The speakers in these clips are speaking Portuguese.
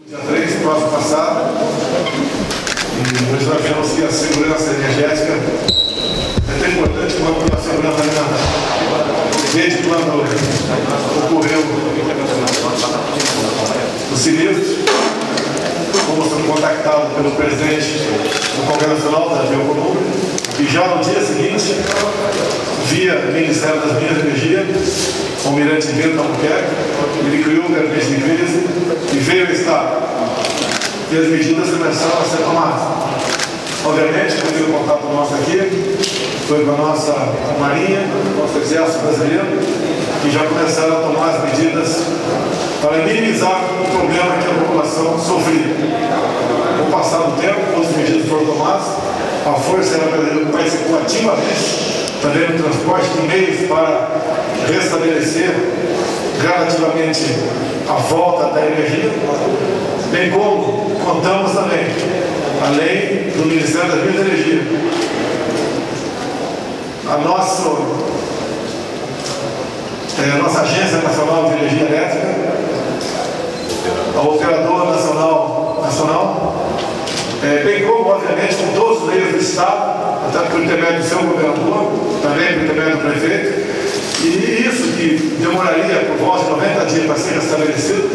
Dia 3, próximo passado, e nós sabemos que a segurança energética é tão importante quanto a segurança alimentar. Desde quando ocorreu o sinistro, fomos contactados pelo presidente do Congresso Nacional da Biocomum, e já no dia seguinte, via Ministério das Minas e Energia, o almirante Bento Albuquerque, ele criou o gabinete de crise e veio ao Estado. E as medidas começaram a ser tomadas. Obviamente, o primeiro contato nosso aqui foi com a nossa Marinha, nosso Exército Brasileiro, que já começaram a tomar as medidas para minimizar o problema que a população sofria. Com o passar do tempo, todas as medidas foram tomadas, a Força Aérea Brasileira participou ativamente também no transporte de meios para restabelecer gradativamente a volta da energia, bem como contamos também a lei do Ministério das Minas e Energia. A nossa Agência Nacional de Energia Elétrica, a Operadora Nacional, bem como, obviamente, com todos os meios do Estado, até por intermédio do seu governador, também por intermédio do prefeito, e isso que demoraria por volta de 90 dias para ser restabelecido,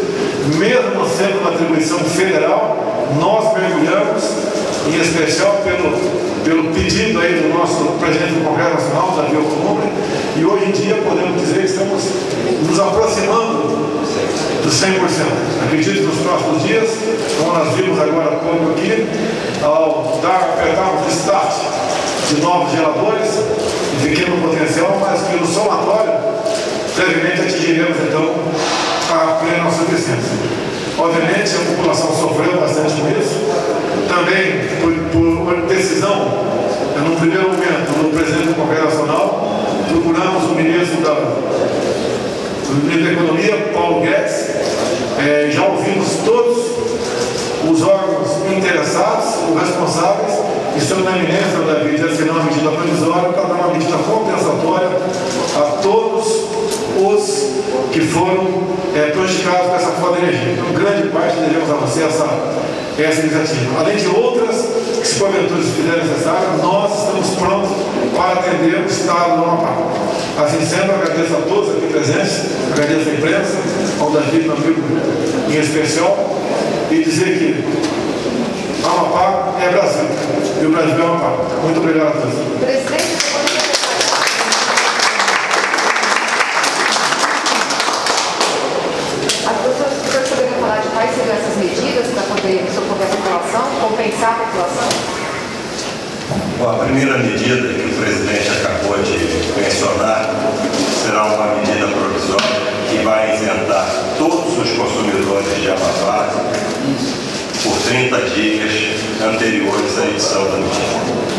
mesmo sendo uma atribuição federal, nós mergulhamos, em especial pelo pedido aí do nosso presidente do Congresso Nacional, da Biocomum, e hoje em dia podemos dizer que estamos nos aproximando dos 100%. Acredito que nos próximos dias, como nós vimos agora há pouco aqui, ao apertarmos o start de novos geradores, de pequeno potencial, mas que no somatório, brevemente atingiremos então a plena suficiência. Obviamente a população sofreu bastante com isso, também por decisão, no primeiro momento, do presidente do Congresso Nacional, procuramos o ministro da Economia, Paulo Guedes, já ouvimos todos os órgãos interessados, os responsáveis, estão na iminência de assinar uma medida provisória para dar uma medida compensatória a todos os que foram prejudicados com essa falta de energia. Então, grande parte devemos a você essa iniciativa. Além de outras que, se porventura se fizerem necessárias, nós estamos prontos para atender o Estado do Amapá. Assim sendo, agradeço a todos aqui presentes, agradeço à imprensa, ao Davi, meu amigo em especial, e dizer que Amapá é Brasil, e o Brasil é Amapá. Muito obrigado a todos. Presidente, o senhor poderia falar de quais seriam essas medidas para poder socorrer a população, compensar a população? Bom, a primeira medida que o presidente acabou de mencionar será uma medida provisória que vai isentar todos os consumidores de Amapá por 30 dias anteriores à edição da medida.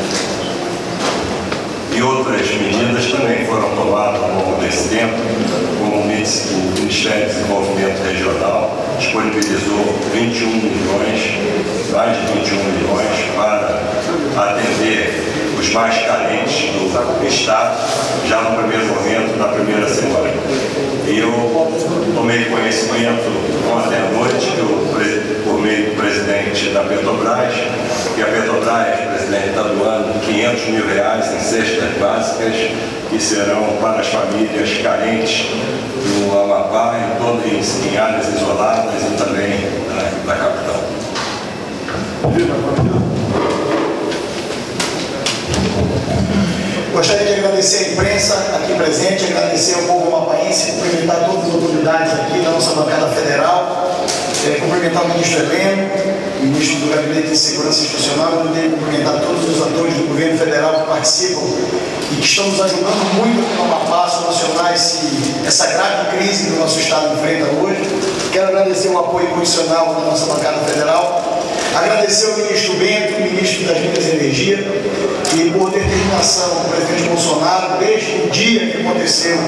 E outras medidas também foram tomadas ao longo desse tempo, como o Ministério do Desenvolvimento Regional disponibilizou 21 milhões, mais de 21 milhões, para atender os mais carentes do Estado, já no primeiro momento, na primeira semana. E eu tomei conhecimento ontem à noite, por meio do presidente da Petrobras, que a Petrobras, presidente, está doando R$500 mil em cestas básicas, que serão para as famílias carentes do Amapá, em áreas isoladas e também da capital. Gostaria de agradecer a imprensa aqui presente, agradecer ao povo amapaense, cumprimentar todas as autoridades aqui da nossa bancada federal, cumprimentar o ministro Heleno, ministro do Gabinete de Segurança Institucional, e cumprimentar todos os atores do governo federal que participam e que estão nos ajudando muito aqui no Amapá a solucionar essa grave crise que o nosso Estado enfrenta hoje. Quero agradecer o apoio incondicional da nossa bancada federal, agradecer ao ministro Bento, ministro das Minas e Energia, e por determinação do presidente Bolsonaro, desde o dia que aconteceu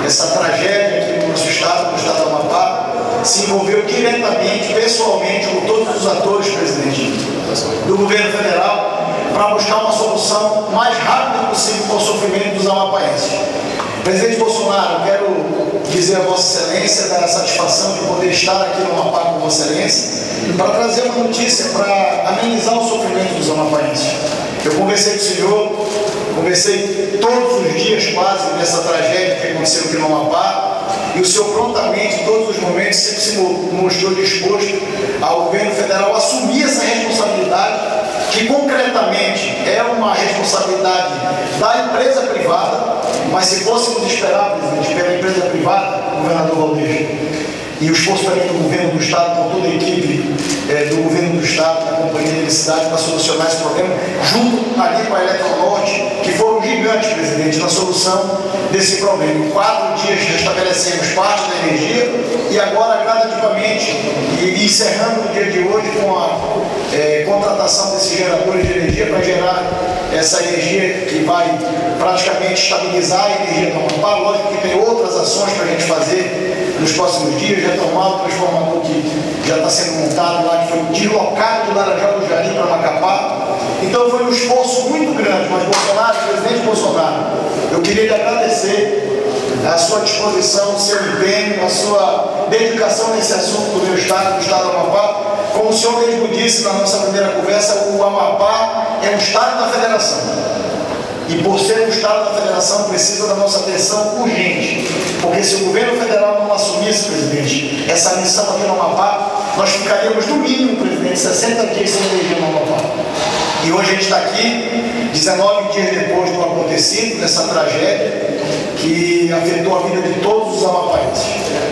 essa tragédia aqui no nosso Estado, no Estado do Amapá, se envolveu diretamente, pessoalmente, com todos os atores, presidente, do governo federal, para buscar uma solução mais rápida possível para o sofrimento dos amapaenses. Presidente Bolsonaro, quero dizer a Vossa Excelência da satisfação de poder estar aqui no Amapá com Vossa Excelência para trazer uma notícia para amenizar o sofrimento dos amapaenses. Eu conversei com o senhor, conversei todos os dias quase nessa tragédia que aconteceu aqui no Amapá, e o senhor prontamente, em todos os momentos, sempre se mostrou disposto ao governo federal assumir essa responsabilidade, que concretamente é uma responsabilidade da empresa privada, mas se fôssemos esperar, presidente, pela empresa privada, governador Valdez, e o esforço também do governo do Estado, com toda a equipe do governo do Estado, da Companhia de Eletricidade, para solucionar esse problema, junto ali com a Eletronorte, que foram gigantes, presidente, na solução desse problema. Em 4 dias restabelecemos parte da energia e agora, gradativamente, e encerrando o dia de hoje com a contratação desses geradores de energia para gerar essa energia que vai praticamente estabilizar a energia do Amapá. Lógico que tem outras ações para a gente fazer nos próximos dias, retomar o transformador que já está sendo montado lá, que foi deslocado do Laranjal do Jardim para Macapá. Então foi um esforço muito grande, mas Bolsonaro, presidente Bolsonaro, eu queria lhe agradecer a sua disposição, o seu empenho, a sua dedicação nesse assunto do meu estado, do estado do Amapá. Como o senhor mesmo disse na nossa primeira conversa, o Amapá é um estado da federação. E por ser um estado da federação, precisa da nossa atenção urgente. Porque se o governo federal não assumisse, presidente, essa missão aqui no Amapá, nós ficaríamos no mínimo, presidente, 60 dias sem energia no Amapá. E hoje a gente está aqui, 19 dias depois do acontecido, dessa tragédia, que afetou a vida de todos os amapaenses.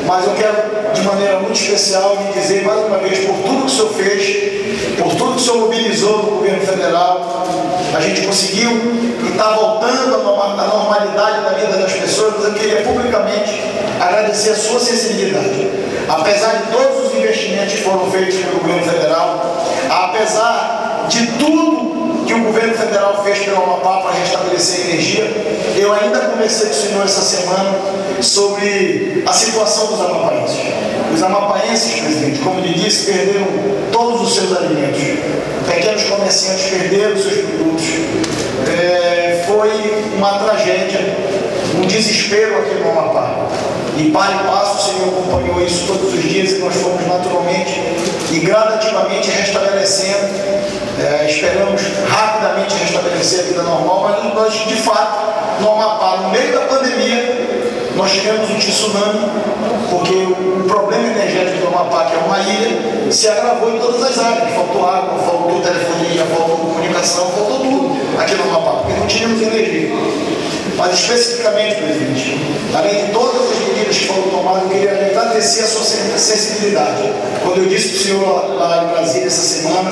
Mas eu quero, de maneira muito especial, lhe dizer mais uma vez, por tudo que o senhor fez, por tudo que o senhor mobilizou no governo federal, a gente conseguiu e está voltando à normalidade da vida das pessoas, mas eu queria publicamente agradecer a sua sensibilidade. Apesar de todos os investimentos que foram feitos pelo governo federal, apesar de tudo que o governo federal fez pelo Amapá para restabelecer a energia, eu ainda conversei com o senhor essa semana sobre a situação dos amapaenses. Os amapaenses, presidente, como lhe disse, perderam todos os seus alimentos. Pequenos comerciantes perderam os seus produtos. Foi uma tragédia, um desespero aqui no Amapá. E para e passo, o senhor acompanhou isso todos os dias e nós fomos naturalmente e gradativamente restabelecendo. Esperamos rapidamente restabelecer a vida normal, mas nós, de fato, no Amapá, no meio da pandemia, nós tivemos um tsunami, porque o problema energético do Amapá, que é uma ilha, se agravou em todas as áreas. Faltou água, faltou telefonia, faltou comunicação, faltou tudo aqui no Amapá, porque não tínhamos energia. Mas especificamente, presidente, além de todas as medidas que foram tomadas, eu queria agradecer a sua sensibilidade. Quando eu disse para o senhor lá em Brasília essa semana,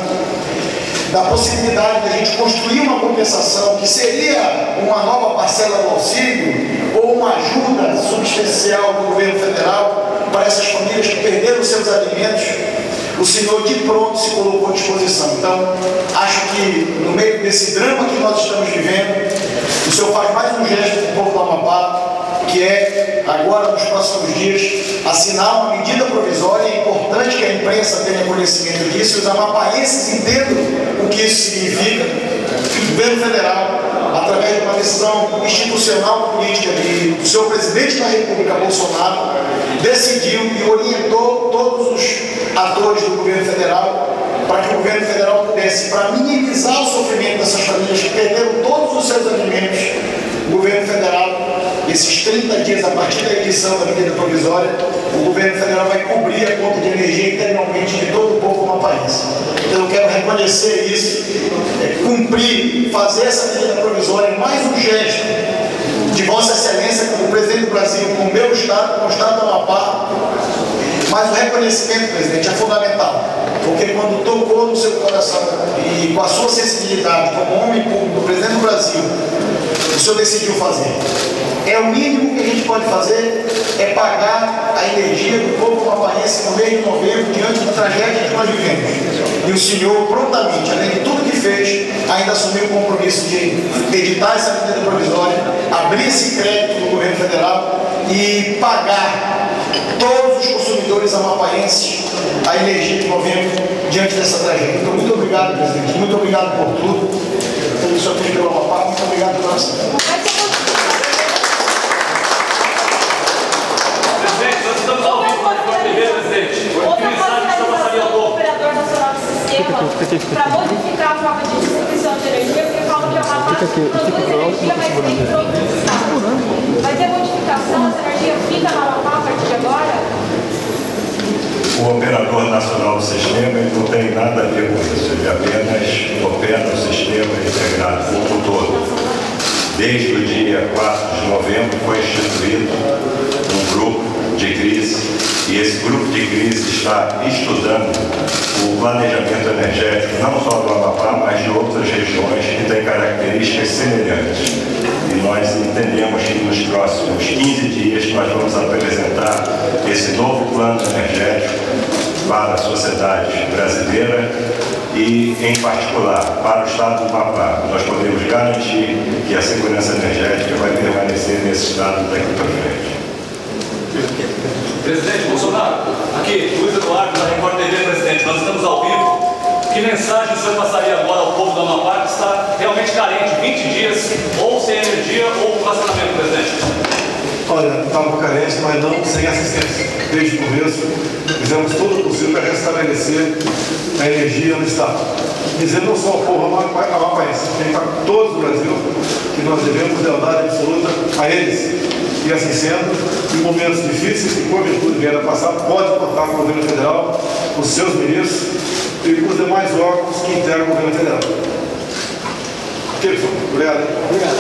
da possibilidade de a gente construir uma compensação que seria uma nova parcela do auxílio ou uma ajuda substancial do governo federal para essas famílias que perderam seus alimentos, o senhor de pronto se colocou à disposição. Então, acho que no meio desse drama que nós estamos vivendo, o senhor faz mais um gesto para o povo do Amapá, que é, agora, nos próximos dias, assinar uma medida provisória. É importante que a imprensa tenha conhecimento disso, e os amapaenses entendam o que isso significa. O governo federal, através de uma decisão institucional política do seu presidente da República, Bolsonaro, decidiu e orientou todos os atores do governo federal para que o governo federal pudesse, para minimizar o sofrimento dessas famílias que perderam todos os seus alimentos, o governo federal, esses 30 dias a partir da edição da medida provisória, o governo federal vai cobrir a conta de energia integralmente de todo o povo amapaense. Então eu quero reconhecer isso, cumprir, fazer essa medida provisória, mais um gesto de Vossa Excelência como presidente do Brasil, com o meu estado, com o estado do Amapá. Mas o reconhecimento, presidente, é fundamental, porque quando tocou no seu coração e com a sua sensibilidade como homem público, presidente do Brasil, o senhor decidiu fazer. É o mínimo que a gente pode fazer, é pagar a energia do povo amapaense no mês de novembro, diante da tragédia que nós vivemos. E o senhor, prontamente, além de tudo que fez, ainda assumiu o compromisso de editar essa medida provisória, abrir esse crédito no governo federal e pagar todos os consumidores amapaenses a energia de novembro diante dessa tragédia. Então, muito obrigado, presidente. Muito obrigado por tudo. Pelo que o senhor fez pelo Amapá. Muito obrigado pela ação. para modificar a forma de distribuição de energia, porque falam que é uma parte que produz energia, mas tem produtos estáveis. Vai ter modificação, essa energia fica na Amapá a partir de agora? O operador nacional do sistema ele não tem nada a ver com isso, ele apenas opera o sistema integrado como um todo. Desde o dia 4 de novembro foi instituído um grupo de crise e esse grupo de crise está estudando o planejamento energético não só do Amapá, mas de outras regiões que têm características semelhantes. E nós entendemos que nos próximos 15 dias nós vamos apresentar esse novo plano energético para a sociedade brasileira e, em particular, para o Estado do Amapá. Nós podemos garantir que a segurança energética vai permanecer nesse Estado daqui para frente. Presidente Bolsonaro, aqui, Luiz Eduardo, da Record TV, presidente, nós estamos ao vivo. Que mensagem o senhor passaria agora ao povo do Amapá que está realmente carente, 20 dias, ou sem energia ou com racionamento, presidente? Olha, estava carente, mas não sem assistência. Desde o começo, fizemos tudo o possível para restabelecer a energia no Estado. Dizendo não só ao povo amapaense, tem para todo o Brasil, que nós devemos lealdade absoluta a eles. E assim sendo, em momentos difíceis, que porventura vier a passar, pode contar com o governo federal, com os seus ministros e com os demais órgãos que integram o governo federal. Ok, pessoal? Obrigado. Obrigado.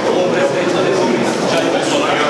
O presidente da República, Jair Bolsonaro,